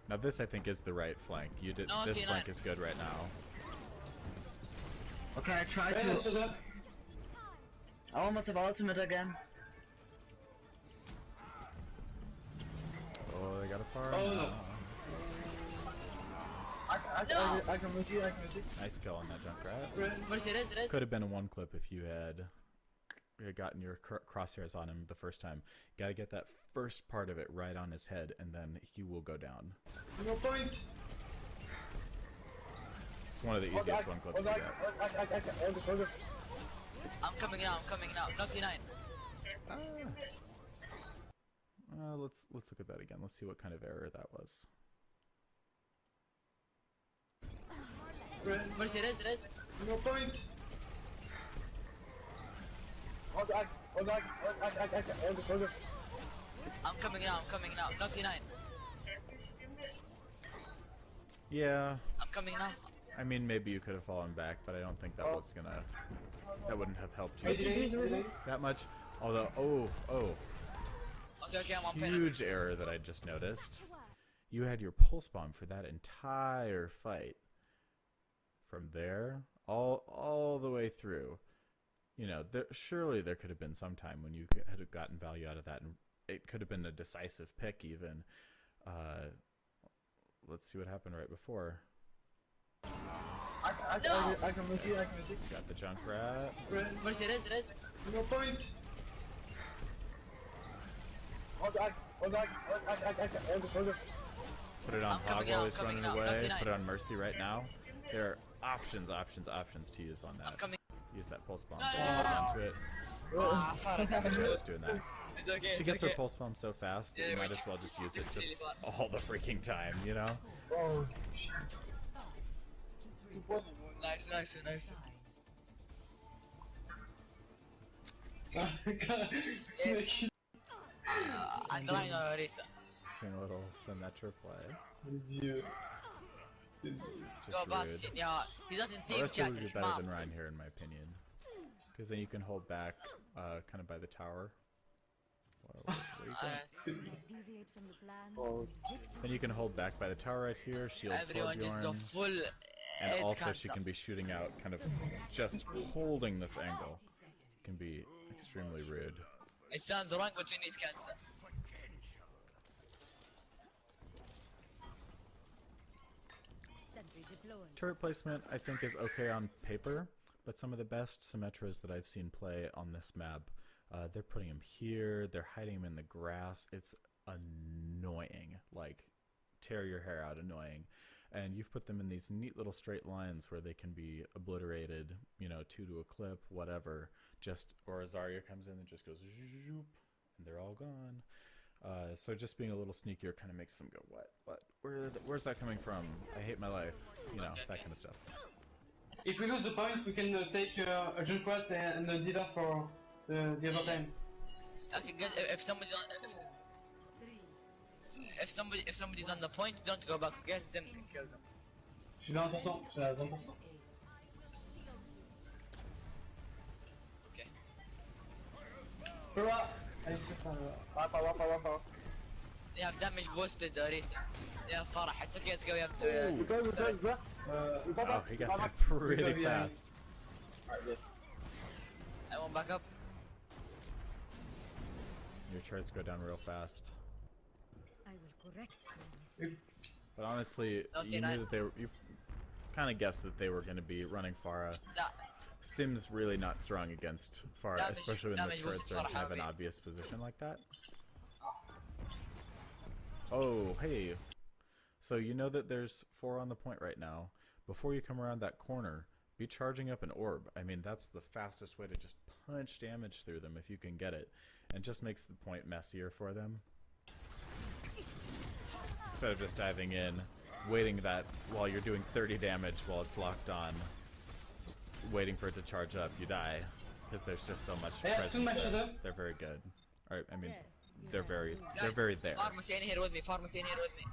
S1: Now this I think is the right flank.
S4: No,
S1: This
S4: C9.
S1: flank is good right now.
S5: Okay, I tried
S2: Yeah,
S5: to.
S2: shut up.
S5: I almost have ultimate again.
S1: Oh, they got a far.
S2: Oh, no.
S7: I can miss you.
S1: Nice kill on that Junkrat.
S4: What is it?
S1: Could have been a 1 clip if you had gotten your crosshairs on him the first time. Got to get that first part of it right on his head, and then he will go down.
S2: No point.
S1: It's one of the easiest 1 clips to get.
S4: I'm coming now. No C9.
S1: Let's look at that again. Let's see what kind of error that was.
S4: What is it?
S2: No point.
S4: I'm coming now. No C9.
S1: Yeah,
S4: I'm coming now.
S1: I mean maybe you could have fallen back, but I don't think that was gonna. That wouldn't have helped
S2: Wait,
S1: you that much. Although,
S4: Okay, I'm on payload.
S1: huge error that I just noticed. you had your pulse bomb for that entire fight. From there, all the way through. You know, surely there could have been some time when you had gotten value out of that, and it could have been a decisive pick even. Let's see what happened right before.
S7: I can miss you.
S1: Got the Junkrat.
S4: Mercy, res.
S2: No point.
S7: Hold on.
S1: Put it on
S4: I'm coming
S1: Hog
S4: out,
S1: while he's
S4: I'm coming
S1: running
S4: out.
S1: away.
S4: No, C9.
S1: Put it on Mercy right now. There are options to use on
S4: I'm
S1: that.
S4: coming.
S1: Use that pulse bomb.
S4: No,
S1: So
S4: no,
S1: hold
S4: no,
S1: on to it.
S4: Ah, Farah.
S1: Doing that.
S8: It's okay.
S1: She gets her pulse bomb so fast that you might as well just use it just all the freaking time, you know?
S7: Oh, shit. 2 points.
S8: Nice.
S4: I'm trying to race.
S1: Seeing a little Symmetra play.
S2: Dieu.
S4: Go
S1: Just
S4: boss.
S1: rude.
S4: Yeah, he's not in team
S1: Orisa
S4: chat.
S1: would be better than Ryan here in my opinion. Because then you can hold back kind of by the tower. Where are you going?
S3: Deviate from the plan.
S7: Oh,
S1: Then you can hold back by the tower right here, shield
S4: Everyone just go
S1: Torbjorn,
S4: full.
S1: and
S4: head
S1: also
S4: cancer.
S1: she can be shooting out kind of just holding this angle. Can be extremely rude.
S4: It sounds wrong, but you need cancer.
S3: Sentry deployed.
S1: Turret placement I think is okay on paper, but some of the best Symmetras that I've seen play on this map, they're putting him here, they're hiding him in the grass. It's annoying, like tear your hair out annoying. And you've put them in these neat little straight lines where they can be obliterated, you know, 2 to a clip, whatever. Or a Zarya comes in and just goes zoop, and they're all gone. So just being a little sneakier kind of makes them go, what? Where's that coming from? I hate my life, you know, that kind of stuff.
S2: If we lose the points, we can take a Junkrat and a dealer for the other time.
S4: Okay, good. If somebody's on, if somebody's on the point, don't go back. Get them and kill them.
S2: Je suis 20%, je suis à 20%.
S4: Okay.
S2: Farah! Allez, c'est pas
S7: Wapa.
S4: They have damage boosted race. They have Farah. It's okay. Let's go. We have to.
S7: We go.
S1: Oh, he got that pretty fast.
S7: Alright, yes.
S4: I won't back up.
S1: Your charts go down real fast.
S3: I will correct your mistakes.
S1: But honestly,
S4: No,
S1: you knew that you kind of guessed that they were going to be running Pharah. Sim's really not strong against Pharah,
S4: Damage-
S1: especially when the
S4: damage was
S1: turrets are in
S4: Pharah
S1: kind of an
S4: heavy.
S1: obvious position like that. Oh, hey. So you know that there's 4 on the point right now. Before you come around that corner, be charging up an orb. I mean, that's the fastest way to just punch damage through them if you can get it. And just makes the point messier for them. Instead of just diving in, waiting that while you're doing 30 damage while it's locked on, waiting for it to charge up, you die. Because there's just so much
S2: Yeah,
S1: presence
S2: too much
S1: there.
S2: of them.
S1: They're very good. Or, I mean, they're
S4: Guys,
S1: very there.
S4: Pharmacy in here with me. Pharmacy in here with me.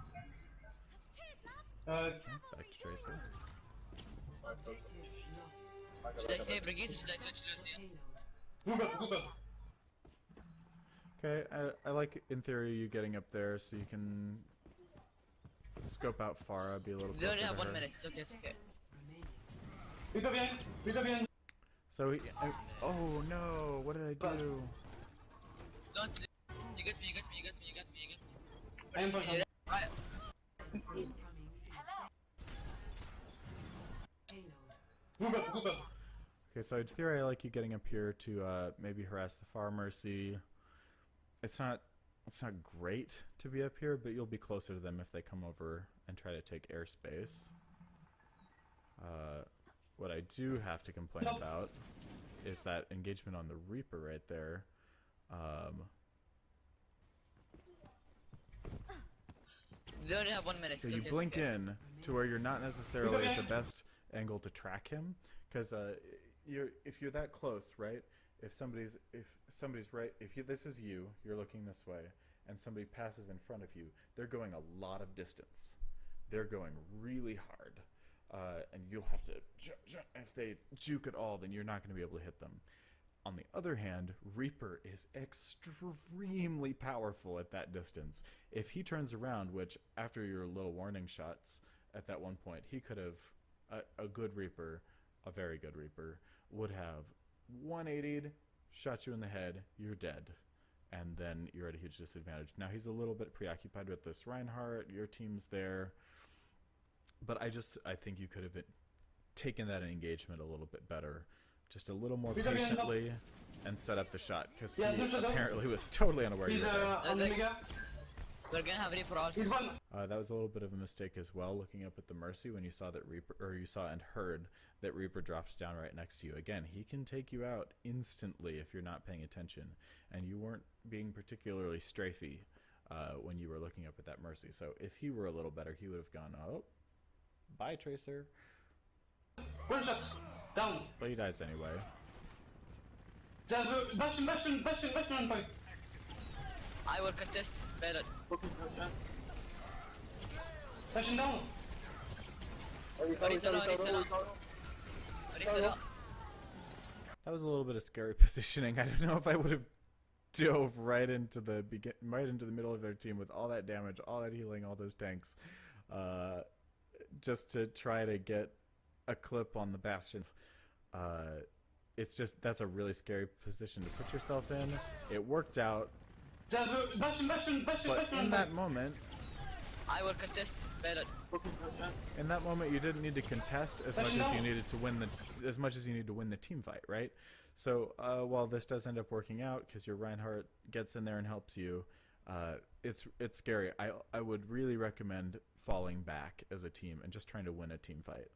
S1: Back to Tracer.
S4: Should I save Brigitte or should I switch Lucia?
S2: Group up.
S1: Okay, I like, in theory, you getting up there so you can scope out Pharah, be a little
S4: We
S1: closer
S4: only have
S1: to
S4: 1
S1: her.
S4: minute. It's okay. It's okay.
S2: We go bien.
S1: So, oh no, what did I do?
S4: Don't. You got me.
S2: I am fine.
S4: Right.
S2: Group up.
S1: Okay, so in theory, I like you getting up here to maybe harass the Far Mercy. It's not great to be up here, but you'll be closer to them if they come over and try to take airspace. What I do have to complain about is that engagement on the Reaper right there.
S4: We only have 1 minute.
S1: So
S4: it's
S1: you
S4: okay,
S1: blink
S4: it's okay.
S1: in to where you're not necessarily at the best angle to track him, because if you're that close, right? If somebody's right, this is you, you're looking this way, and somebody passes in front of you, they're going a lot of distance. They're going really hard, and you'll have to. If they juke at all, then you're not going to be able to hit them. On the other hand, Reaper is extremely powerful at that distance. If he turns around, which after your little warning shots at that one point, he could have, a good Reaper, a very good Reaper, would have 180'd, shot you in the head, you're dead. And then you're at a huge disadvantage. Now he's a little bit preoccupied with this Reinhardt, your team's there. But I think you could have taken that engagement a little bit better. Just a little more patiently and set up the shot. Because he apparently was totally unaware you were there.
S2: on the mega.
S4: We're gonna have Reaper also.
S2: He's one.
S1: That was a little bit of a mistake as well, looking up at the Mercy when you saw that Reaper, or you saw and heard that Reaper dropped down right next to you. Again, he can take you out instantly if you're not paying attention, and you weren't being particularly strafey when you were looking up at that Mercy. So if he were a little better, he would have gone, oh, bye, Tracer.
S2: One shots. Down.
S1: But he dies anyway.
S2: Bash him on point.
S4: I will contest better.
S7: Focus motion.
S2: Bash him down.
S1: That was a little bit of scary positioning. I don't know if I would have dove right into the middle of their team with all that damage, all that healing, all those tanks, just to try to get a clip on the Bastion. It's just, that's a really scary position to put yourself in. It worked out,
S2: Bash him
S1: but in that moment,
S4: I will contest better.
S7: Focus motion.
S1: in that moment, you didn't need to contest as much as you needed to win the team fight, right? So while this does end up working out because your Reinhardt gets in there and helps you, it's scary. I would really recommend falling back as a team and just trying to win a team fight.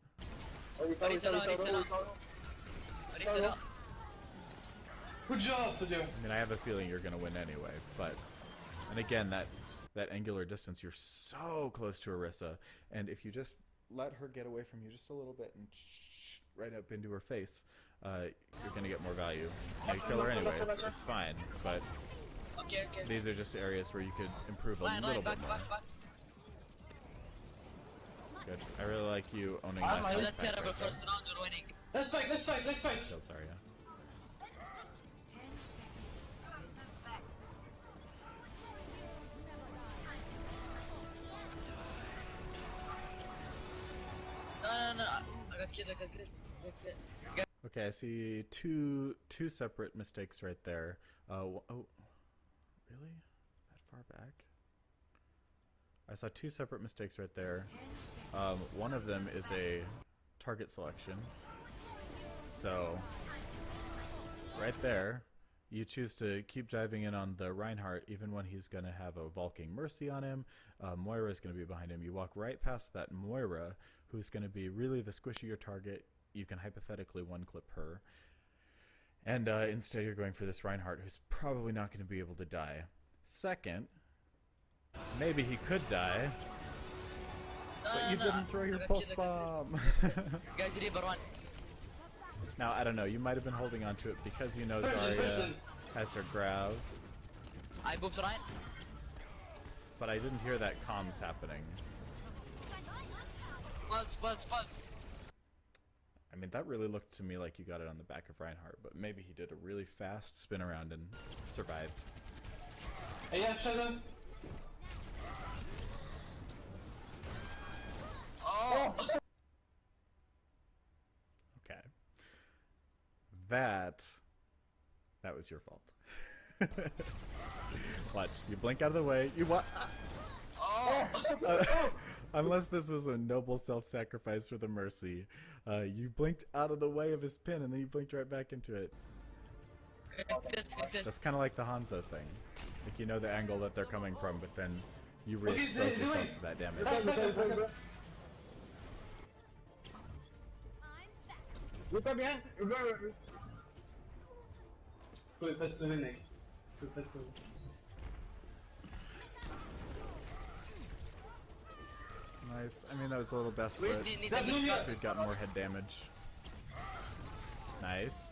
S2: Good job, Sadio.
S1: I mean, I have a feeling you're going to win anyway, but... And again, that angular distance, you're so close to Orisa, and if you just let her get away from you just a little bit and right up into her face, you're going to get more value. You kill her anyway, it's fine, but
S4: Okay.
S1: these are just areas where you could improve a little bit
S4: back.
S1: more. Good. I really like you owning
S7: I'm
S1: that.
S4: So
S1: tank
S4: that
S1: back
S4: terrible
S1: right there.
S4: first round, you're winning.
S2: Let's fight.
S1: Kill Zarya.
S4: No. I got killed. Let's get.
S1: Okay, I see two separate mistakes right there. Oh, really? That far back? I saw two separate mistakes right there. One of them is a target selection. So, right there, you choose to keep driving in on the Reinhardt even when he's going to have a Valking Mercy on him. Moira is going to be behind him. You walk right past that Moira, who's going to be really the squishier target. You can hypothetically one-clip her. And instead you're going for this Reinhardt, who's probably not going to be able to die. Second, maybe he could die, but you didn't throw your pulse bomb.
S4: Guys, Reaper one.
S1: Now, I don't know, you might have been holding on to it because you know Zarya has her grab,
S4: I booped Ryan.
S1: but I didn't hear that comms happening.
S4: Pulse.
S1: I mean, that really looked to me like you got it on the back of Reinhardt, but maybe he did a really fast spin around and survived.
S2: Hey, yeah, Shadow.
S4: Oh!
S1: Okay. That was your fault. Watch, you blink out of the way, you what? Unless this was a noble self-sacrifice for the Mercy. You blinked out of the way of his pin and then you blinked right back into it.
S4: Contest.
S1: That's kind of like the Hanzo thing. Like, you know the angle that they're coming from, but then you re-expose yourself to that damage.
S7: Luta bien.
S2: Je pouvais pas te sauver, mec. Je pouvais pas te sauver.
S1: Nice. I mean, that was a little best,
S4: We
S1: but
S4: need a mid cut.
S1: we've got more head damage. Nice.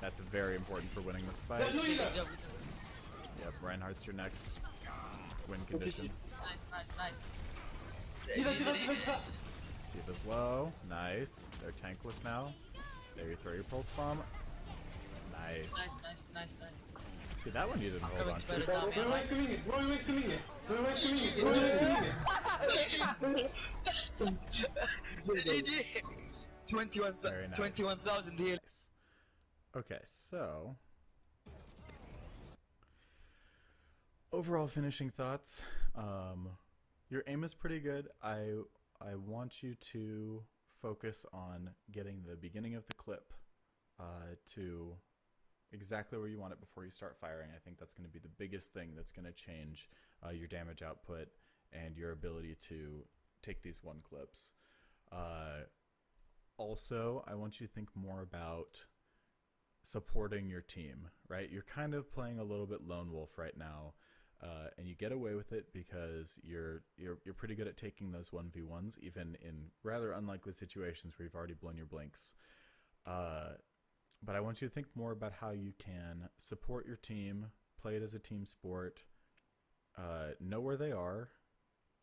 S1: That's very important for winning this fight.
S2: There's no healer.
S4: Good job.
S1: Yep, Reinhardt's your next win condition.
S4: Nice.
S2: Healer,
S4: GG.
S1: Diva's low. Nice. They're tankless now. There you throw your pulse bomb. Nice.
S4: Nice.
S1: See, that one you didn't
S4: I'm
S1: hold
S4: coming
S1: on
S4: to
S1: to.
S4: better down
S2: Roy Wayne's coming in! Roy Wayne's coming in! Roy Wayne's coming in! Roy Wayne's coming in!
S8: GG! 21,
S1: Very nice.
S8: 21,000 heal.
S1: Nice. Okay, so overall finishing thoughts. Your aim is pretty good. I want you to focus on getting the beginning of the clip to exactly where you want it before you start firing. I think that's going to be the biggest thing that's going to change your damage output and your ability to take these one clips. Also, I want you to think more about supporting your team, right? You're kind of playing a little bit lone wolf right now, and you get away with it because you're pretty good at taking those 1v1s, even in rather unlikely situations where you've already blown your blinks. But I want you to think more about how you can support your team, play it as a team sport, know where they are,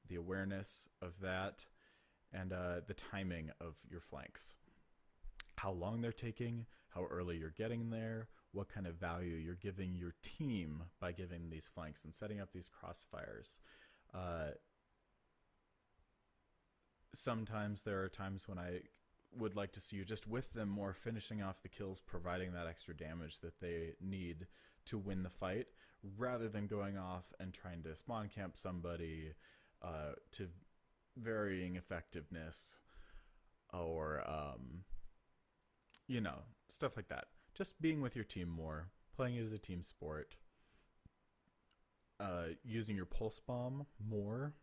S1: the awareness of that, and the timing of your flanks. How long they're taking, how early you're getting there, what kind of value you're giving your team by giving these flanks and setting up these crossfires. Sometimes there are times when I would like to see you just with them more, finishing off the kills, providing that extra damage that they need to win the fight, rather than going off and trying to spawn camp somebody to varying effectiveness, or you know, stuff like that. Just being with your team more, playing it as a team sport, using your pulse bomb more,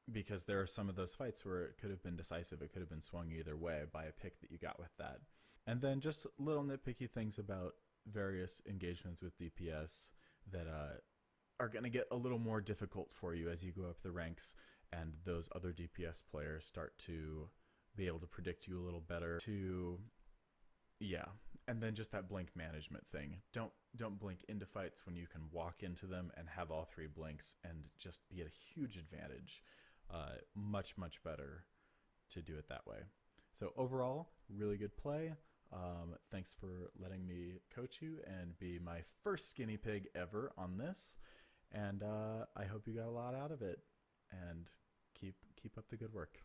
S1: because there are some of those fights where it could have been decisive. It could have been swung either way by a pick that you got with that. And then just little nitpicky things about various engagements with DPS that are going to get a little more difficult for you as you go up the ranks and those other DPS players start to be able to predict you a little better. And then just that blink management thing. Don't blink into fights when you can walk into them and have all three blinks and just be at a huge advantage. Much better to do it that way. So overall, really good play. Thanks for letting me coach you and be my first guinea pig ever on this. And I hope you got a lot out of it. And keep up the good work.